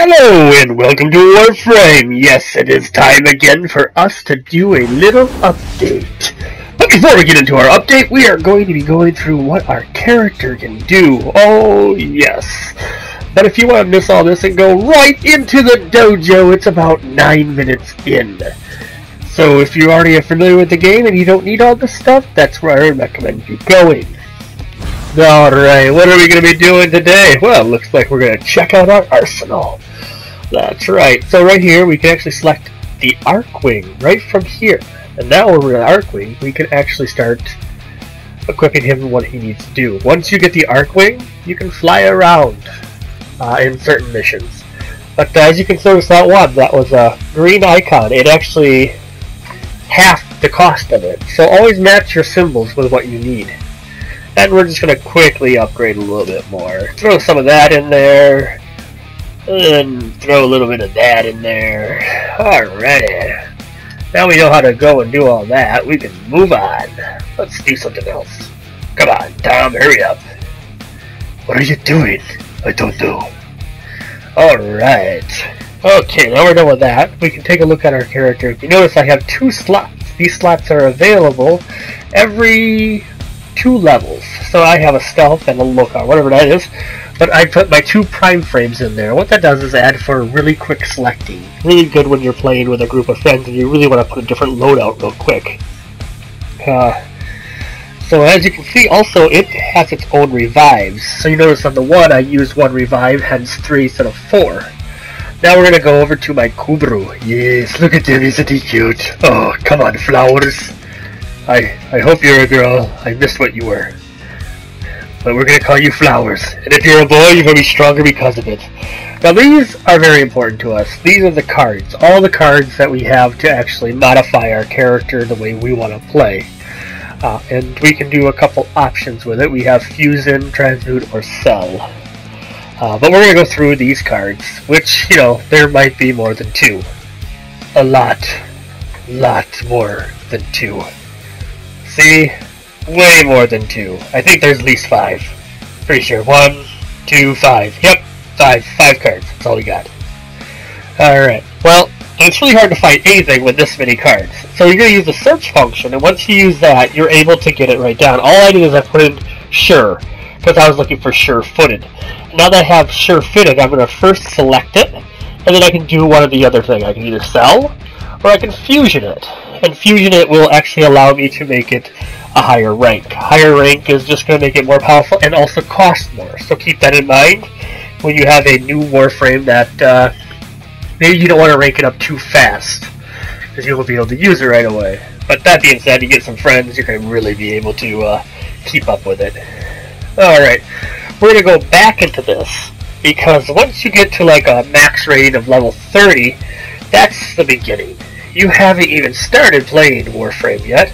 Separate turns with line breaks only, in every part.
Hello and welcome to Warframe! Yes, it is time again for us to do a little update. But before we get into our update, we are going to be going through what our character can do. Oh, yes. But if you want to miss all this and go right into the dojo, it's about 9 minutes in. So if you already are familiar with the game and you don't need all this stuff, that's where I recommend you going. Alright, what are we going to be doing today? Well, looks like we're going to check out our arsenal. That's right. So right here, we can actually select the Archwing right from here. And now we're in Archwing, we can actually start equipping him what he needs to do. Once you get the Archwing, you can fly around in certain missions. But as you can notice that one, that was a green icon. It actually half the cost of it. So always match your symbols with what you need. And we're just going to quickly upgrade a little bit more. Throw some of that in there. And throw a little bit of that in there. Alrighty. Now we know how to go and do all that. We can move on. Let's do something else. Come on, Tom, hurry up. What are you doing? I don't know. Alright. Okay, now we're done with that. We can take a look at our character. You notice I have 2 slots. These slots are available every 2 levels. So I have a stealth and a lookout, whatever that is. But I put my 2 prime frames in there. What that does is add for really quick selecting. Really good when you're playing with a group of friends and you really want to put a different loadout real quick. So as you can see, also it has its own revives. So you notice on the 1 I used 1 revive, hence 3 instead of 4. Now we're going to go over to my Kubru. Yes, look at him, isn't he cute? Oh, come on, flowers. I hope you're a girl. I missed what you were. But we're going to call you Flowers. And if you're a boy, you're going to be stronger because of it. Now these are very important to us. These are the cards. All the cards that we have to actually modify our character the way we want to play. And we can do a couple options with it. We have Fusion, Transmute, or Sell. But we're going to go through these cards, which, you know, there might be more than 2. A lot more than 2. See? Way more than 2. I think there's at least 5. Pretty sure. 1, 2, 5. Yep, 5 cards. That's all we got. Alright. Well, it's really hard to find anything with this many cards. So you're going to use the search function, and once you use that, you're able to get it right down. All I did is I put in sure, because I was looking for sure-footed. Now that I have sure-footed, I'm going to first select it, and then I can do one or the other thing. I can either sell, or I can fusion it. And fusion it will actually allow me to make it a higher rank. Higher rank is just going to make it more powerful and also cost more. So keep that in mind when you have a new Warframe that maybe you don't want to rank it up too fast, because you won't be able to use it right away. But that being said, you get some friends, you're going to really be able to keep up with it. Alright, we're going to go back into this, because once you get to like a max rating of level 30, that's the beginning. You haven't even started playing Warframe yet.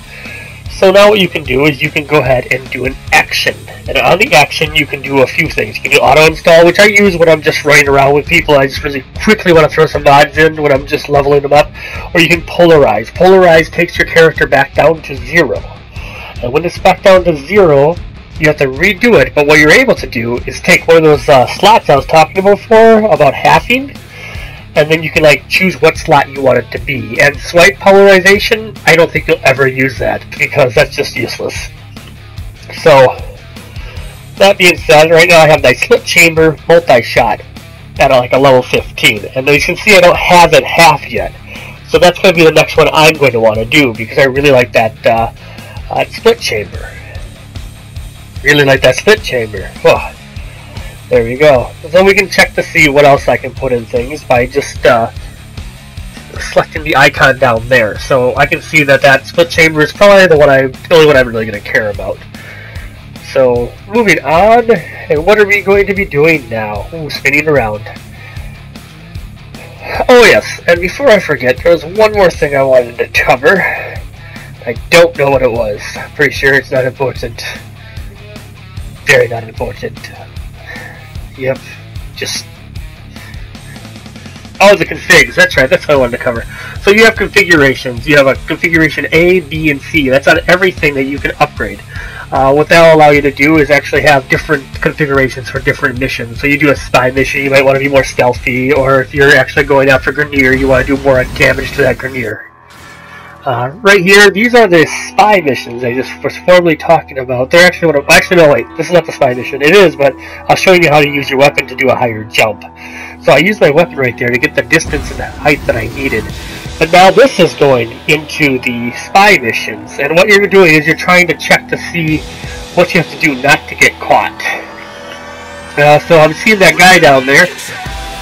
So now what you can do is you can go ahead and do an action. And on the action you can do a few things. You can do auto install, which I use when I'm just running around with people. I just really quickly want to throw some mods in when I'm just leveling them up. Or you can polarize. Polarize takes your character back down to 0. And when it's back down to 0, you have to redo it. But what you're able to do is take one of those slots I was talking about before, about halving. And then you can like choose what slot you want it to be. And swipe polarization, I don't think you'll ever use that, because that's just useless. So, that being said, right now I have my split chamber multi-shot at like a level 15. And as you can see, I don't have it half yet. So that's going to be the next one I'm going to want to do, because I really like that split chamber. Really like that split chamber. Oh. There we go. So we can check to see what else I can put in things by just selecting the icon down there. So I can see that that split chamber is probably the only one I'm really going to care about. So moving on, and what are we going to be doing now? Ooh, spinning around. Oh yes, and before I forget, there was one more thing I wanted to cover. I don't know what it was. I'm pretty sure it's not important. Very not important. Yep, just... Oh, the configs, that's right, that's what I wanted to cover. So you have configurations. You have a configuration A, B, and C. That's on everything that you can upgrade. What that will allow you to do is actually have different configurations for different missions. So you do a spy mission, you might want to be more stealthy, or if you're actually going after Grenier, you want to do more damage to that Grenier. Right here, these are the spy missions I just was formerly talking about. They're actually no, wait, this is not the spy mission. It is, but I'll show you how to use your weapon to do a higher jump. So I used my weapon right there to get the distance and the height that I needed. But now this is going into the spy missions, and what you're doing is you're trying to check to see what you have to do not to get caught. So I'm seeing that guy down there,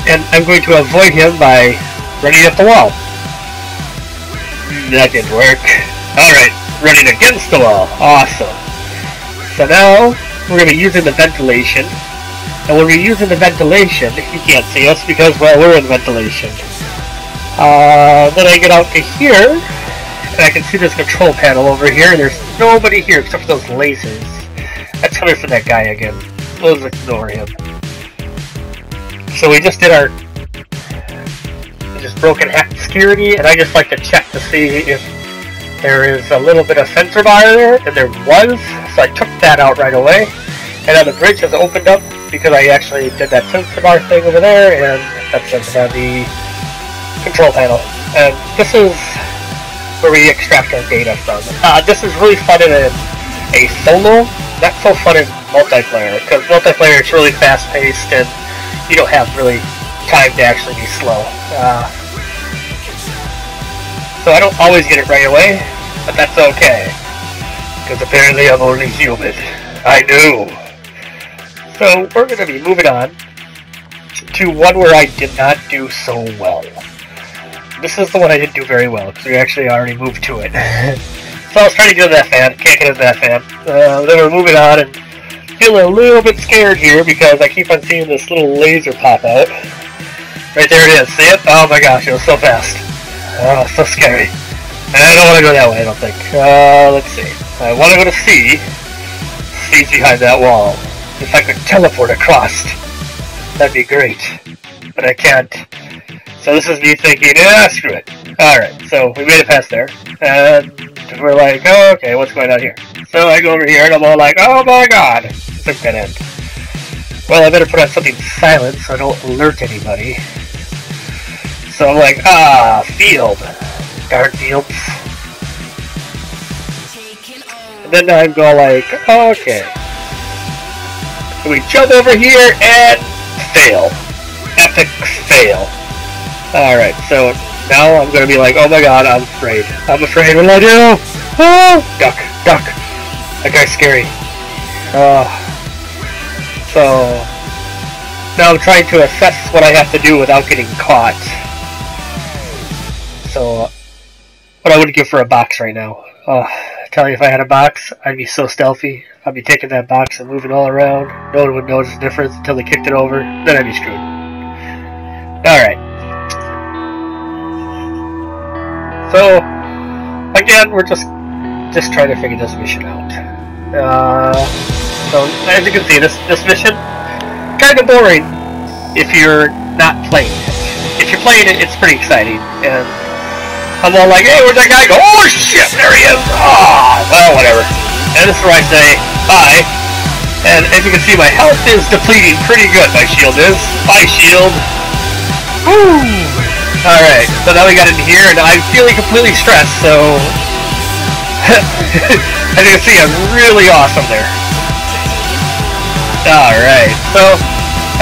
and I'm going to avoid him by running up the wall. That didn't work. Alright, running against the wall. Awesome. So now, we're going to be using the ventilation. And when we're using the ventilation, you can't see us because, well, we're in ventilation. Then I get out to here, and I can see this control panel over here, and there's nobody here except for those lasers. That's coming from that guy again. Let's ignore him. So we just did our broken hack security, and I just like to check to see if there is a little bit of sensor bar there, and there was, so I took that out right away. And now the bridge has opened up because I actually did that sensor bar thing over there, and that's on the control panel. And this is where we extract our data from. This is really fun in a solo, not so fun in multiplayer, because multiplayer is really fast paced and you don't have really time to actually be slow. So I don't always get it right away, but that's okay, because apparently I'm only human. I knew. So we're going to be moving on to one where I did not do so well. This is the one I didn't do very well, because we actually already moved to it. So I was trying to get into that fan, can't get into that fan. Then we're moving on, and feeling a little bit scared here, because I keep on seeing this little laser pop out. Right there it is, see it? Oh my gosh, it was so fast. Oh, so scary. And I don't want to go that way, I don't think. Let's see. I want to go to C. C's behind that wall. If I could teleport across, that'd be great. But I can't. So this is me thinking, screw it. Alright, so we made it past there. And we're like, oh, okay, what's going on here? So I go over here and I'm all like, oh my god. It's a dead end. Well, I better put on something silent so I don't alert anybody. So I'm like, field. Darn fields. And then I'm going like, okay. So we jump over here and fail. Epic fail. Alright, so now I'm gonna be like, oh my god, I'm afraid. I'm afraid, what do I do? Oh! Duck, duck. That guy's scary. So now I'm trying to assess what I have to do without getting caught. So, what I would give for a box right now. I tell you, if I had a box, I'd be so stealthy. I'd be taking that box and moving all around. No one would notice the difference until they kicked it over. Then I'd be screwed. Alright. So, again, we're just trying to figure this mission out. So, as you can see, this mission, kind of boring if you're not playing it. If you're playing it, it's pretty exciting. And I'm all like, hey, where'd that guy go? Oh shit, there he is! Well, whatever. And this is where I say, bye. And as you can see, my health is depleting pretty good, my shield is. My shield. Woo! Alright, so now we got in here, and I'm feeling completely stressed, so... as you can see, I'm really awesome there. Alright, so...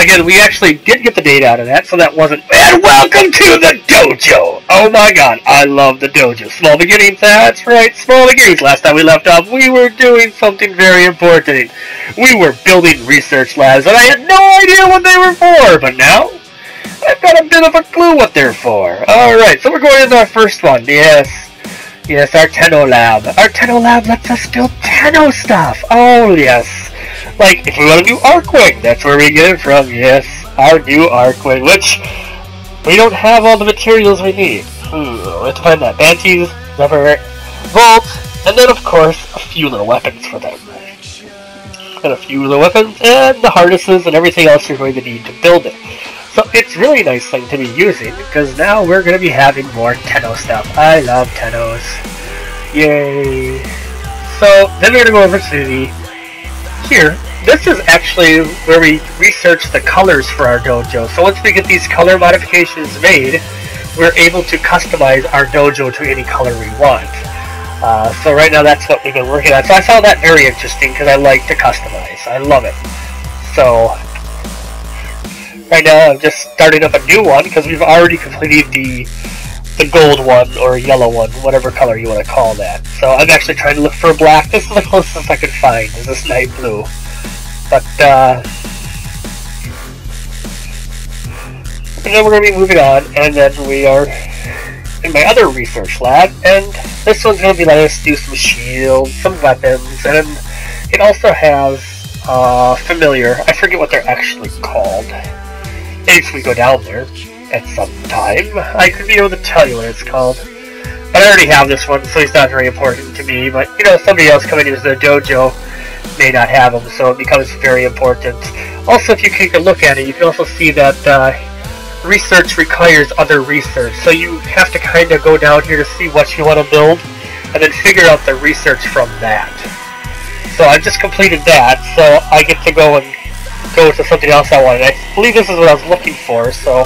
Again, we actually did get the data out of that, so that wasn't... And welcome to the dojo! Oh my god, I love the dojo. Small beginnings, that's right, small beginnings. Last time we left off, we were doing something very important. We were building research labs, and I had no idea what they were for, but now, I've got a bit of a clue what they're for. Alright, so we're going into our first one, yes. Yes, our Tenno lab. Our Tenno lab lets us build Tenno stuff. Oh, yes. Like, if we want a new Arcwing, that's where we get it from, yes. Our new Arcwing, which we don't have all the materials we need. We have to find that. Banshees, rubber, Volt, and then, of course, a few little weapons for them. And a few little weapons, and the harnesses, and everything else you're going to need to build it. So it's really a nice thing to be using, because now we're going to be having more Tenno stuff. I love Tennos. Yay! So then we're going to go over to the here. This is actually where we research the colors for our dojo. So once we get these color modifications made, we're able to customize our dojo to any color we want. So right now that's what we've been working on. So I found that very interesting because I like to customize. I love it. So right now I'm just starting up a new one because we've already completed the gold one or yellow one, whatever color you want to call that. So I'm actually trying to look for black. This is the closest I could find, is this night blue. But and then we're going to be moving on, and then we are in my other research lab, and this one's going to be letting us do some shields, some weapons, and it also has familiar. I forget what they're actually called. Maybe if we go down there at some time, I could be able to tell you what it's called. But I already have this one, so it's not very important to me. But, you know, somebody else coming into the dojo may not have them, so it becomes very important. Also, if you take a look at it, you can also see that research requires other research. So you have to kind of go down here to see what you want to build, and then figure out the research from that. So I've just completed that, so I get to go to something else I wanted. I believe this is what I was looking for, so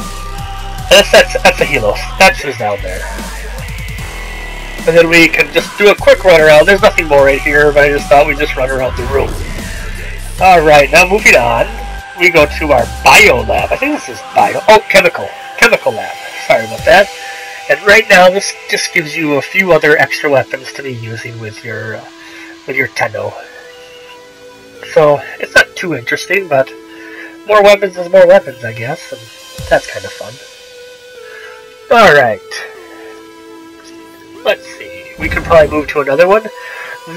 that's a Helos. That's who's down there. And then we can just do a quick run around. There's nothing more right here, but I just thought we'd just run around the room. Alright, now moving on, we go to our bio lab. I think this is bio. Oh, chemical lab. Sorry about that. And right now, this just gives you a few other extra weapons to be using with your Tenno. So it's not too interesting, but more weapons is more weapons, I guess, and that's kind of fun. Alright. Let's see. We could probably move to another one.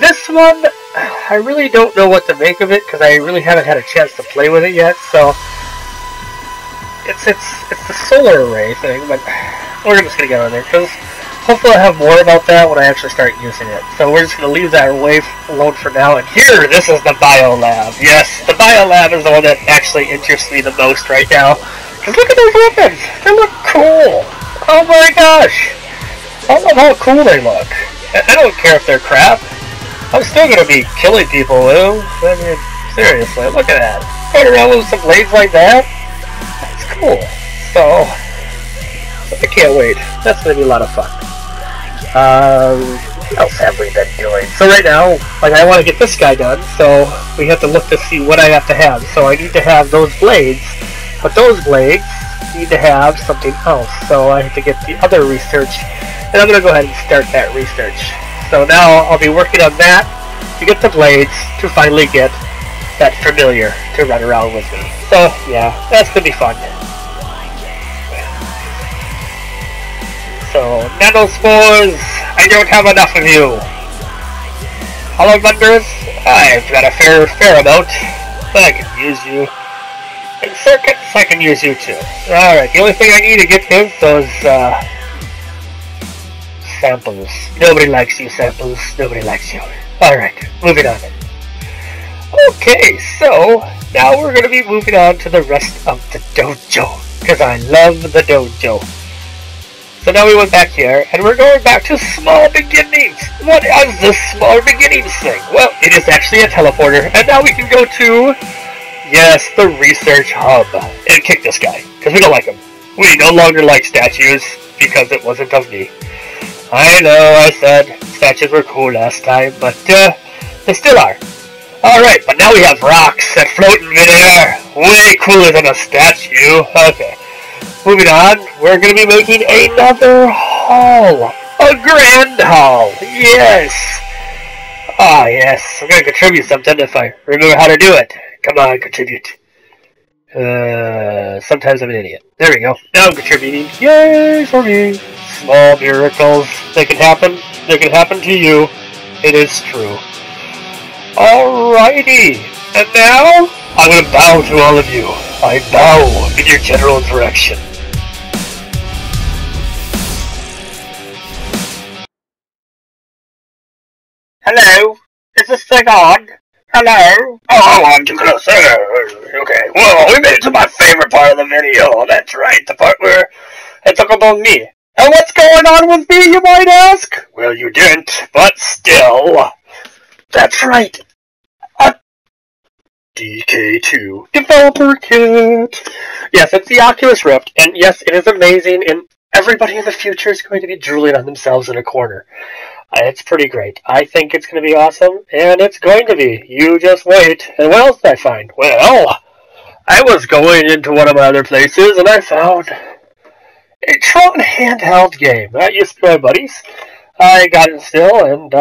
This one, I really don't know what to make of it because I really haven't had a chance to play with it yet. So it's the solar array thing, but we're just gonna get on there because hopefully I'll have more about that when I actually start using it. So we're just gonna leave that away alone for now. And here, this is the bio lab. Yes, the bio lab is the one that actually interests me the most right now. Because look at those weapons. They look cool. Oh my gosh. I love how cool they look. I don't care if they're crap. I'm still gonna be killing people with them. I mean, seriously, look at that. Going around with some blades like that? That's cool. So I can't wait. That's gonna be a lot of fun. What else have we been doing? So right now, like, I want to get this guy done, so we have to look to see what I have to have. So I need to have those blades, but those blades need to have something else. So I have to get the other research, and I'm going to go ahead and start that research. So now I'll be working on that to get the blades to finally get that familiar to run around with me. So yeah, that's going to be fun. So, nanospores, I don't have enough of you. Hollow Thunders, I've got a fair amount, but I can use you. And circuits, I can use you too. Alright, the only thing I need to get is those, samples. Nobody likes you, samples. Nobody likes you. Alright, moving on. Okay, so, now we're going to be moving on to the rest of the dojo, because I love the dojo. So now we went back here, and we're going back to small beginnings. What is this small beginnings thing? Well, it is actually a teleporter, and now we can go to, yes, the research hub, and kick this guy, because we don't like him. We no longer like statues, because it wasn't of me. I know, I said statues were cool last time, but they still are. Alright, but now we have rocks that float in midair. Way cooler than a statue. Okay. Moving on, we're going to be making another hall. A grand hall. Yes. Ah, yes. I'm going to contribute something if I remember how to do it. Come on, contribute. Sometimes I'm an idiot. There we go. Now I'm contributing. Yay for me. Small miracles. They can happen. They can happen to you. It is true. Alrighty. And now, I'm going to bow to all of you. I bow in your general direction. Hello? Is this thing on? Hello? Oh, I'm too close. Okay, well, we made it to my favorite part of the video. That's right, the part where it took about me. And what's going on with me, you might ask? Well, you didn't, but still. That's right! A DK2 Developer Kit! Yes, it's the Oculus Rift, and yes, it is amazing, and everybody in the future is going to be drooling on themselves in a corner. It's pretty great. I think it's going to be awesome, and it's going to be. You just wait. And what else did I find? Well, I was going into one of my other places, and I found a Tron handheld game. That used to be my buddy's. I got it still, and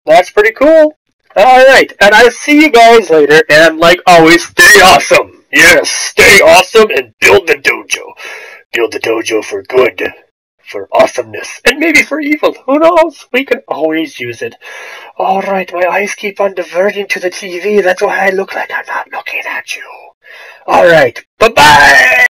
that's pretty cool. Alright, and I'll see you guys later, and like always, stay awesome! Yes, stay awesome and build the dojo. Build the dojo for good, for awesomeness, and maybe for evil. Who knows? We can always use it. Alright, my eyes keep on diverting to the TV, that's why I look like I'm not looking at you. Alright, bye-bye!